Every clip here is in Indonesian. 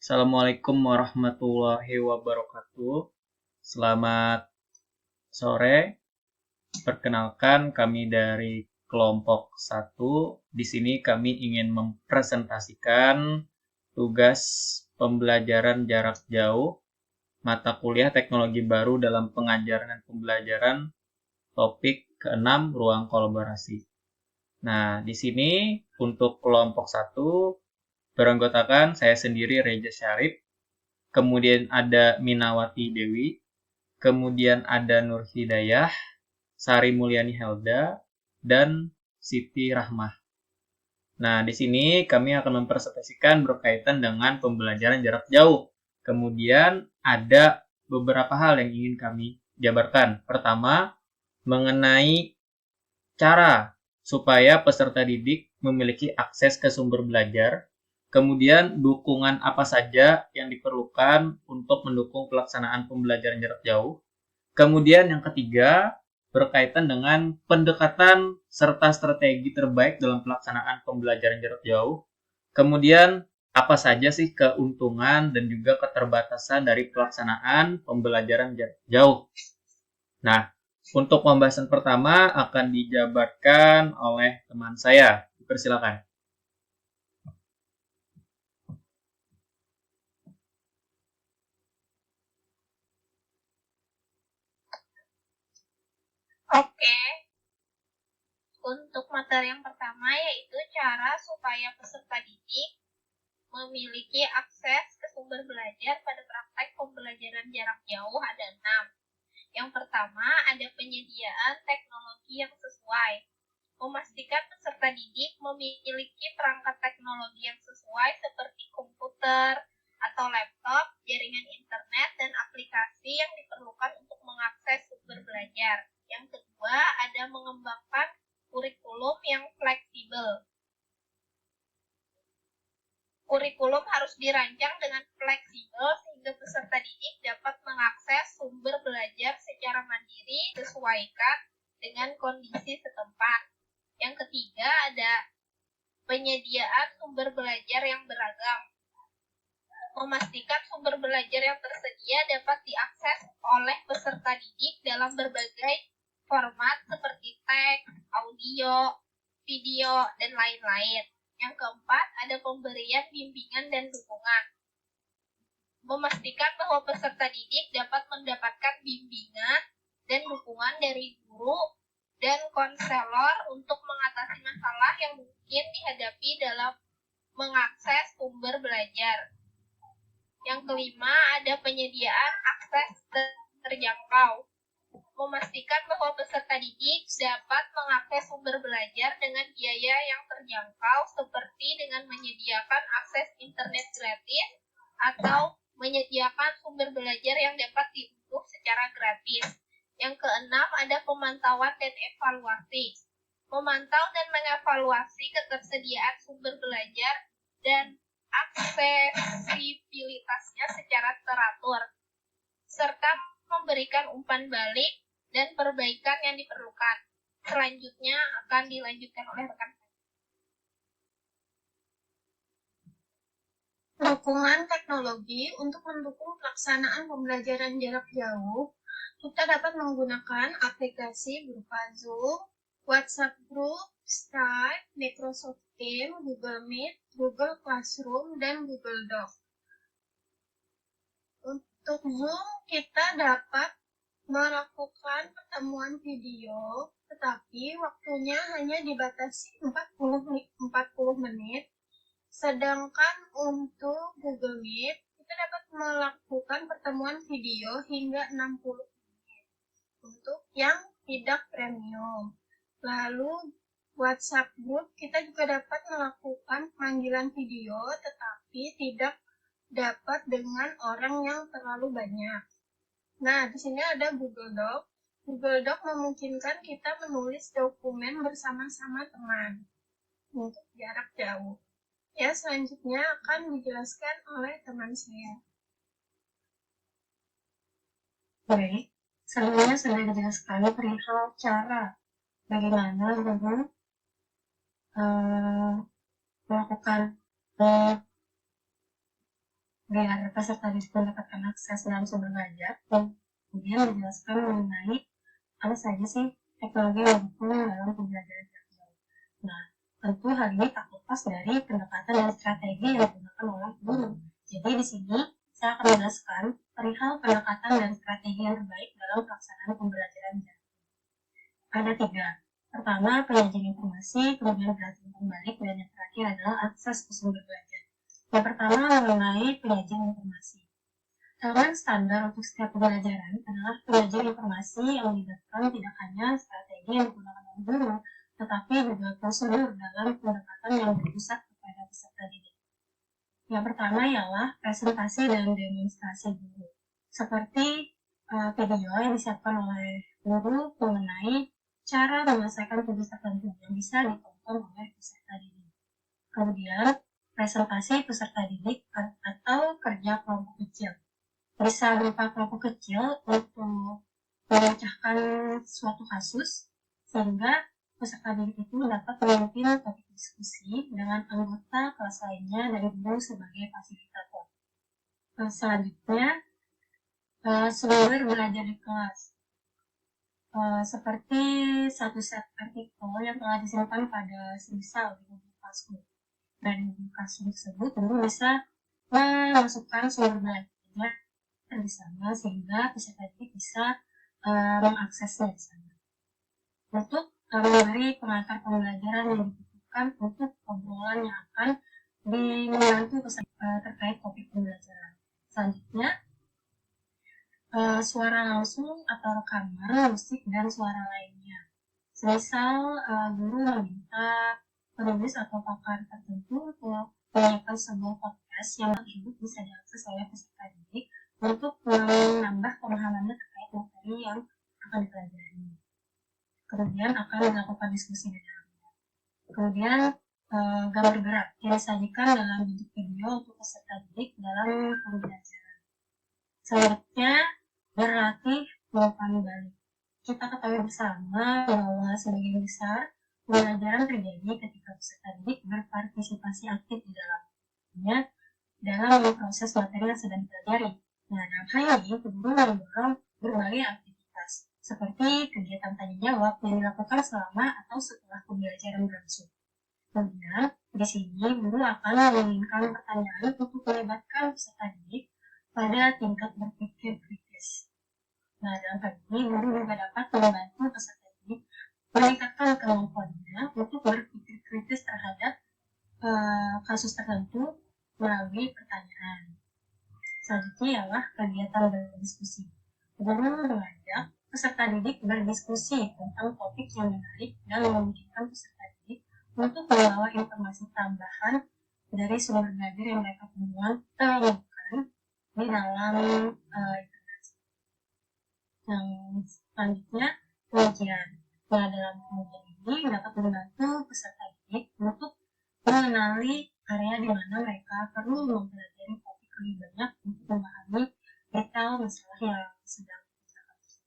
Assalamualaikum warahmatullahi wabarakatuh. Selamat sore. Perkenalkan kami dari kelompok 1. Di sini kami ingin mempresentasikan tugas pembelajaran jarak jauh mata kuliah teknologi baru dalam pengajaran dan pembelajaran topik ke-6 ruang kolaborasi. Nah, di sini untuk kelompok 1 beranggotakan saya sendiri Reza Syarif, kemudian ada Minawati Dewi, kemudian ada Nur Hidayah, Sari Mulyani Helda, dan Siti Rahmah. Nah, di sini kami akan mempresentasikan berkaitan dengan pembelajaran jarak jauh. Kemudian ada beberapa hal yang ingin kami jabarkan. Pertama, mengenai cara supaya peserta didik memiliki akses ke sumber belajar. Kemudian dukungan apa saja yang diperlukan untuk mendukung pelaksanaan pembelajaran jarak jauh. Kemudian yang ketiga, berkaitan dengan pendekatan serta strategi terbaik dalam pelaksanaan pembelajaran jarak jauh. Kemudian apa saja sih keuntungan dan juga keterbatasan dari pelaksanaan pembelajaran jarak jauh. Nah, untuk pembahasan pertama akan dijabarkan oleh teman saya. Persilakan. Oke, untuk materi yang pertama yaitu cara supaya peserta didik memiliki akses ke sumber belajar pada praktek pembelajaran jarak jauh ada 6. Yang pertama ada penyediaan teknologi yang sesuai. Memastikan peserta didik memiliki perangkat teknologi yang sesuai seperti komputer atau laptop, jaringan internet, dan aplikasi yang diperlukan untuk mengakses sumber belajar. Yang kedua, ada mengembangkan kurikulum yang fleksibel. Kurikulum harus dirancang dengan fleksibel sehingga peserta didik dapat mengakses sumber belajar secara mandiri disesuaikan dengan kondisi setempat. Yang ketiga, ada penyediaan sumber belajar yang beragam. Memastikan sumber belajar yang tersedia dapat diakses oleh peserta didik dalam berbagai format seperti teks, audio, video, dan lain-lain. Yang keempat, ada pemberian bimbingan dan dukungan. Memastikan bahwa peserta didik dapat mendapatkan bimbingan dan dukungan dari guru dan konselor untuk mengatasi masalah yang mungkin dihadapi dalam mengakses sumber belajar. Yang kelima, ada penyediaan akses terjangkau. Memastikan bahwa peserta didik dapat mengakses sumber belajar dengan biaya yang terjangkau seperti dengan menyediakan akses internet gratis atau menyediakan sumber belajar yang dapat diunduh secara gratis. Yang keenam, ada pemantauan dan evaluasi. Memantau dan mengevaluasi ketersediaan sumber belajar dan aksesibilitasnya secara teratur, serta memberikan umpan balik dan perbaikan yang diperlukan. Selanjutnya akan dilanjutkan oleh rekan. Dukungan teknologi untuk mendukung pelaksanaan pembelajaran jarak jauh, kita dapat menggunakan aplikasi berupa Zoom, WhatsApp Group, Skype, Microsoft Teams, Google Meet, Google Classroom, dan Google Doc. Untuk Zoom, kita dapat melakukan pertemuan video, tetapi waktunya hanya dibatasi 40 menit. Sedangkan untuk Google Meet, kita dapat melakukan pertemuan video hingga 60 menit untuk yang tidak premium. Lalu WhatsApp Group, kita juga dapat melakukan panggilan video, tetapi tidak dapat dengan orang yang terlalu banyak. Nah, di sini ada Google Doc. Google Doc memungkinkan kita menulis dokumen bersama-sama teman untuk jarak jauh. Ya, selanjutnya akan dijelaskan oleh teman saya. Baik, selanjutnya saya menjelaskan perihal cara bagaimana dengan melakukan biar peserta didik mendapatkan akses dalam sumber belajar, kemudian menjelaskan mengenai apa saja sih teknologi yang didukung dalam pembelajaran jarak jauh. Nah, tentu hal ini tak lepas dari pendekatan dan strategi yang digunakan oleh guru. Jadi di sini saya akan menjelaskan perihal pendekatan dan strategi yang terbaik dalam pelaksanaan pembelajaran jarak jauh. Ada 3. Pertama, penyajian informasi, kemudian perhatian terbalik, dan yang terakhir adalah akses ke sumber belajar. Yang pertama mengenai penyajian informasi. Elemen standar untuk setiap pembelajaran adalah penyajian informasi yang melibatkan tidak hanya strategi yang digunakan oleh guru, tetapi juga prosedur dalam pendekatan yang berpusat kepada peserta didik. Yang pertama ialah presentasi dan demonstrasi guru, seperti video yang disiapkan oleh guru mengenai cara menyelesaikan tugas tertentu yang bisa ditonton oleh peserta didik. Kemudian, presentasi peserta didik atau kerja kelompok kecil. Bisa berupa kelompok kecil untuk memecahkan suatu kasus, sehingga peserta didik itu dapat memimpin topik diskusi dengan anggota kelas lainnya dari guru sebagai fasilitator. Selanjutnya, sumber belajar di kelas. Seperti satu set artikel yang telah disimpan pada semisal di Google Classroom. Dan di Google Classroom tersebut guru bisa memasukkan sumber belajar di sana sehingga peserta didik bisa mengaksesnya di sana. Untuk memberi pengantar pembelajaran yang dibutuhkan untuk obrolan yang akan membantu peserta terkait topik pembelajaran. Selanjutnya, suara langsung atau rekaman musik dan suara lainnya. Semisal guru meminta penulis atau pakar tertentu untuk menyiapkan sebuah podcast yang tersebut bisa diakses oleh peserta didik untuk menambah pemahamannya terkait materi yang akan dipelajari. Kemudian akan dilakukan diskusi di dalamnya. Kemudian gambar gerak yang disajikan dalam bentuk video untuk peserta didik dalam pembelajaran. Selanjutnya, berlatih umpan balik. Kita ketahui bersama bahwa sebagian besar pembelajaran terjadi ketika peserta didik berpartisipasi aktif di dalamnya dalam proses materi yang sedang dipelajari. Nah, dalam hal ini, guru mendorong berbagai aktivitas, seperti kegiatan tanya jawab yang dilakukan selama atau setelah pembelajaran berlangsung. Kemudian, di sini guru akan menginginkan pertanyaan untuk melibatkan peserta didik pada tingkat berpikir kritis. Nah, dalam hal ini, guru juga dapat membantu peserta didik meningkatkan kemampuannya untuk berpikir kritis terhadap kasus tertentu melalui pertanyaan. Selanjutnya ialah kegiatan berdiskusi. Guru mengajak peserta didik berdiskusi tentang topik yang menarik dan memungkinkan peserta didik untuk membawa informasi tambahan dari sumber belajar yang mereka temukan di dalam informasi. Yang selanjutnya, pengujian. Nah, dalam pengujian ini dapat membantu peserta didik untuk mengenali area di mana mereka perlu mempelajari topik lebih banyak untuk memahami detail masalah yang sedang dibicarakan.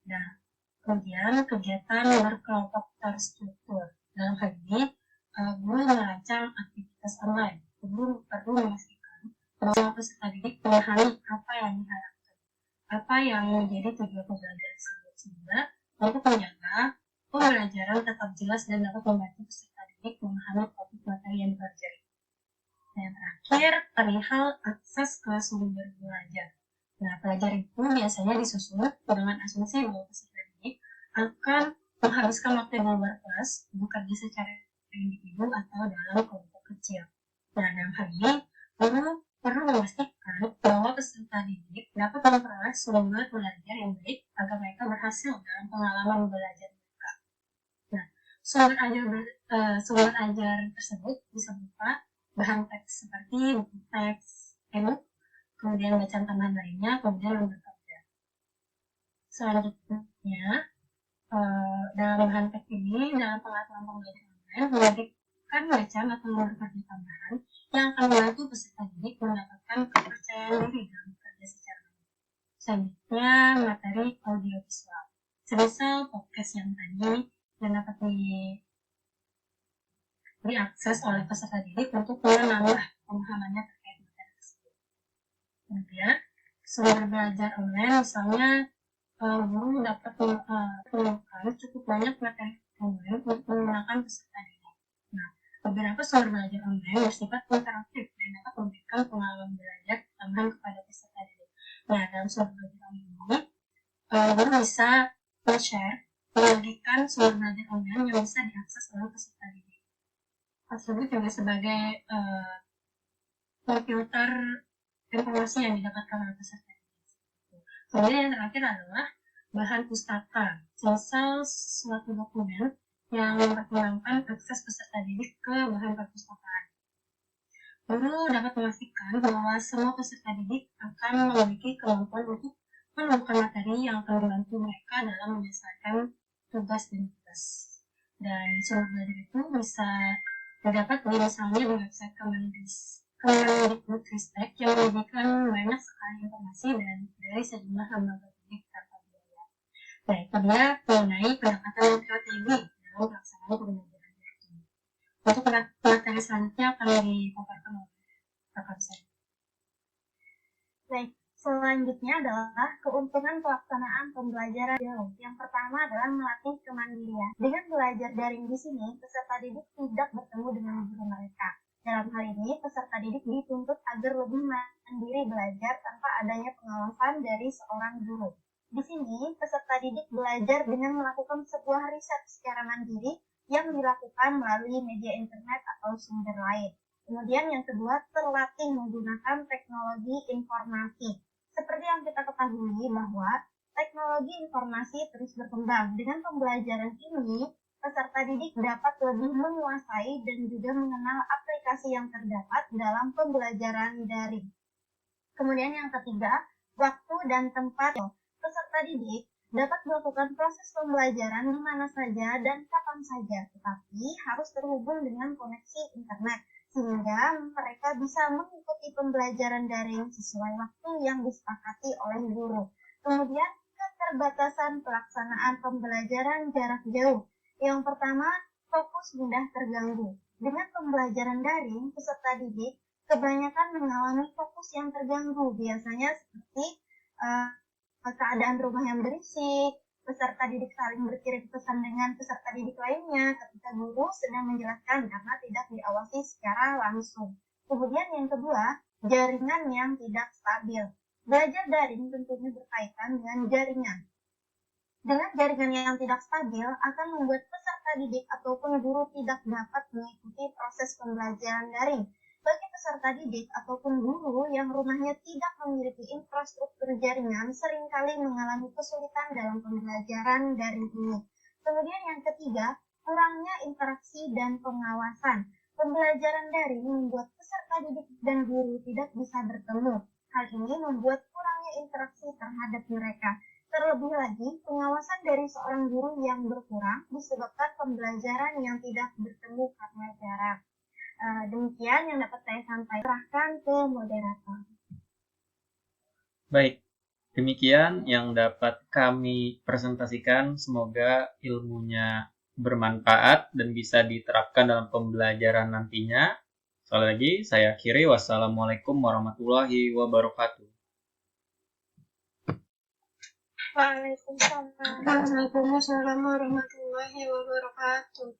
Nah, kemudian kegiatan berkelompok terstruktur. Dalam hal ini, guru merancang aktivitas online. Guru perlu memastikan bahwa peserta didik memahami apa yang diharapkan, apa yang menjadi tujuan pembelajaran tersebut, sehingga untuk menjaga pembelajaran tetap jelas dan dapat membantu peserta didik memahami topik materi yang dipelajari. Yang terakhir, perihal akses ke sumber belajar. Nah, pelajar itu biasanya disusun dengan asumsi bahwa peserta didik akan menghabiskan waktu di luar kelas, bekerja secara individu atau dalam kelompok kecil. Nah, dalam hal ini, guru perlu memastikan bahwa peserta didik dapat memperoleh sumber belajar yang baik agar mereka berhasil dalam pengalaman belajar mereka. Nah, sumber ajar tersebut bisa berupa bahan teks seperti buku teks, e-book, kemudian bacaan tambahan lainnya, kemudian lembar kerja. Selanjutnya, dalam bahan teks ini, dalam pengaturan pembelajaran online, memberikan bacaan atau lembar kerja tambahan yang akan membantu peserta didik mendapatkan kepercayaan diri dalam bekerja secara baik. Selanjutnya, materi audiovisual. Semisal podcast yang tadi yang dapat diakses oleh peserta didik untuk menambah pemahamannya terkait materi tersebut. Kemudian sumber belajar online misalnya guru dapat menemukan cukup banyak materi online untuk menggunakan peserta didik. Nah, beberapa sumber belajar online bersifat interaktif dan dapat memberikan pengalaman belajar tambahan kepada peserta didik. Nah, dalam sumber belajar online ini, guru bisa share, membagikan sumber belajar online yang bisa diakses oleh peserta didik. Tersebut juga sebagai filter informasi yang didapatkan oleh peserta didik. Kemudian yang terakhir adalah bahan pustaka, semisal suatu dokumen yang memperkenalkan akses peserta didik ke bahan perpustakaan. Guru dapat memastikan bahwa semua peserta didik akan memiliki kemampuan untuk menemukan materi yang akan membantu mereka dalam menyelesaikan tugas dan tugas. Dan sumber belajar itu bisa didapat misalnya di website Kemendikbudristek yang memberikan banyak sekali informasi dan dari sejumlah lembaga publik tanpa biaya. Baik, kemudian mengenai pendekatan strategi dalam pelaksanaan pembelajaran jarak jauh. Untuk materi selanjutnya akan dipaparkan oleh kakak saya. Baik, selanjutnya adalah keuntungan pelaksanaan pembelajaran jauh. Yang pertama adalah melatih kemandirian. Dengan belajar daring di sini, peserta didik tidak bertemu dengan guru mereka. Dalam hal ini, peserta didik dituntut agar lebih mandiri belajar tanpa adanya pengawasan dari seorang guru. Di sini, peserta didik belajar dengan melakukan sebuah riset secara mandiri yang dilakukan melalui media internet atau sumber lain. Kemudian yang kedua, terlatih menggunakan teknologi informasi. Seperti yang kita ketahui bahwa teknologi informasi terus berkembang. Dengan pembelajaran ini, peserta didik dapat lebih menguasai dan juga mengenal aplikasi yang terdapat dalam pembelajaran daring. Kemudian yang ketiga, waktu dan tempat. Peserta didik dapat melakukan proses pembelajaran di mana saja dan kapan saja, tetapi harus terhubung dengan koneksi internet, sehingga mereka bisa mengikuti pembelajaran daring sesuai waktu yang disepakati oleh guru. Kemudian, keterbatasan pelaksanaan pembelajaran jarak jauh. Yang pertama, fokus mudah terganggu. Dengan pembelajaran daring, peserta didik kebanyakan mengalami fokus yang terganggu, biasanya seperti keadaan rumah yang berisik, peserta didik saling berkirim pesan dengan peserta didik lainnya ketika guru sedang menjelaskan karena tidak diawasi secara langsung. Kemudian yang kedua, jaringan yang tidak stabil. Belajar daring tentunya berkaitan dengan jaringan. Dengan jaringan yang tidak stabil akan membuat peserta didik ataupun guru tidak dapat mengikuti proses pembelajaran daring. Bagi peserta didik ataupun guru yang rumahnya tidak memiliki infrastruktur jaringan seringkali mengalami kesulitan dalam pembelajaran daring ini. Kemudian yang ketiga, kurangnya interaksi dan pengawasan. Pembelajaran daring membuat peserta didik dan guru tidak bisa bertemu. Hal ini membuat kurangnya interaksi terhadap mereka. Terlebih lagi, pengawasan dari seorang guru yang berkurang disebabkan pembelajaran yang tidak bertemu karena jarak. Demikian yang dapat saya sampaikan. Serahkan ke moderator. Baik, demikian yang dapat kami presentasikan. Semoga ilmunya bermanfaat dan bisa diterapkan dalam pembelajaran nantinya. Sekali lagi, saya akhiri. Wassalamualaikum warahmatullahi wabarakatuh. Waalaikumsalam warahmatullahi wabarakatuh.